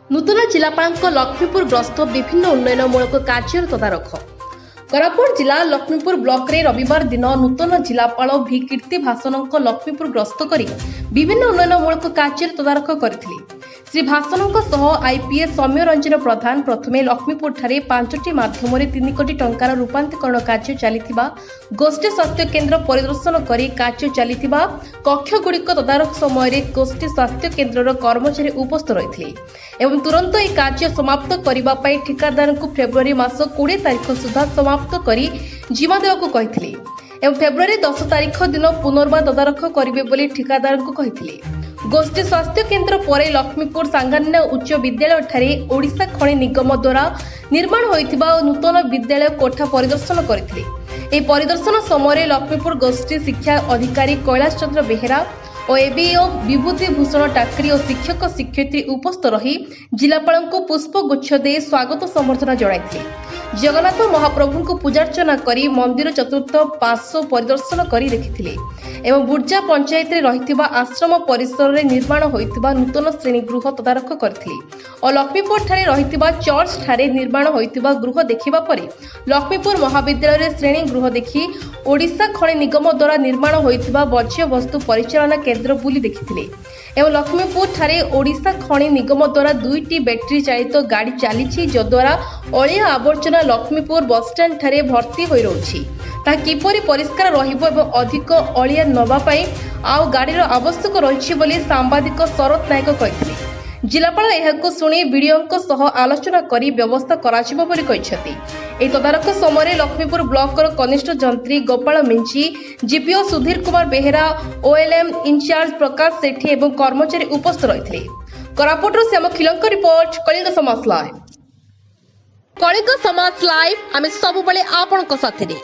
नूतन जिलापाल लक्ष्मीपुर ग्रस्त विभिन्न उन्नयनमूलक कार्य तदारख। कोरापुट जिला लक्ष्मीपुर ब्लॉक रे रविवार दिन नूतन जिलापाल भी कीर्ति भाषण लक्ष्मीपुर ग्रस्त कर विभिन्न उन्नयनमूलक कार्य तदारख करथिले। श्री भाषण आईपीएस सौम्य रंजन प्रधान प्रथमे लक्ष्मीपुर ठारे 5टी माध्यम 3 कोटी टंकार रूपांतरण कार्य चलिथिबा गोष्ठी स्वास्थ्य केन्द्र परिदर्शन करी कार्य चलिथिबा कक्षगुड़िक तदारख समय गोष्ठी स्वास्थ्य केन्द्र कर्मचारी उपस्थित रहिथिले एवं तुरंत यह कार्य समाप्त करबा पई ठेकेदार को फेब्रुआरी मास 20 तारिख सुधा समाप्त करी जिम्मा देवाक कहिथिले एवं फेब्रुआरी 10 तारिख दिन पुनर्बार तदारख करिवे बोली ठेकेदार को कहिथिले। गोष्ठी स्वास्थ्य केन्द्र पर लक्ष्मीपुर सांगान्य उच्च विद्यालय ठारे ओडिशा खनि निगम द्वारा निर्माण होइथिबा नूतन विद्यालय कोठा परिदर्शन करथिले। ए परिदर्शन समय लक्ष्मीपुर गोष्ठी शिक्षा अधिकारी कैलाश चंद्र बेहेरा और एबीओ विभूति भूषण टाकरी और शिक्षक शिक्षयित्री उपस्थित रही जिलापाल को पुष्पगुच्छ दे स्वागत संबर्धना जणाइथिले। जगन्नाथ महाप्रभु को पूजार्चना करी मंदिर चतुर्थ पार्श्व परिदर्शन करी देखिथिले एवं बुर्जा पंचायत रे रहिथिबा आश्रम परिसर रे निर्माण होइथिबा नूतन श्रेणी गृह तदारख करथिले और लक्ष्मीपुर ठारे रहिथिबा चर्च ठारे निर्माण होइथिबा गृह देखिबा परे लक्ष्मीपुर महाविद्यालय रे श्रेणी गृह देखि ओडिशा खनि निगम द्वारा निर्माण होइथिबा वर्ज्य वस्तु परिचालना केन्द्र बुली देखिथिले एवं लक्ष्मीपुर ठारे ओडिशा खनि निगम द्वारा 2टी बैटरी चालित गाड़ी चली जद्वारा अलिया आवर्जना लक्ष्मीपुर बसस्टाण्ड ठारे भर्ती होई रहउछि ताहा किपरि परिष्कार रहिबो एवं अधिक अलिया नबा पई आउ गाड़ीर आवश्यक रहिछि बोली सांबादिक शरत नायक कहिथिले। जिलापाल एहाको सुनी वीडियोंको सह आलोचना करी व्यवस्था कराजिबो बोली कहिसथि। एही तदारख समय लक्ष्मीपुर ब्लॉकर कनिष्ठ जंत्री Gopal Minchi GPO Sudhir Kumar Behera OLM incharge Prakash Sethi एवं कर्मचारी उपस्थित रहिथिले। Koraput Shyam Khilank report Kalinga Samaj live. Kalinga Samaj live आमे सब बेले आपनक साथरे।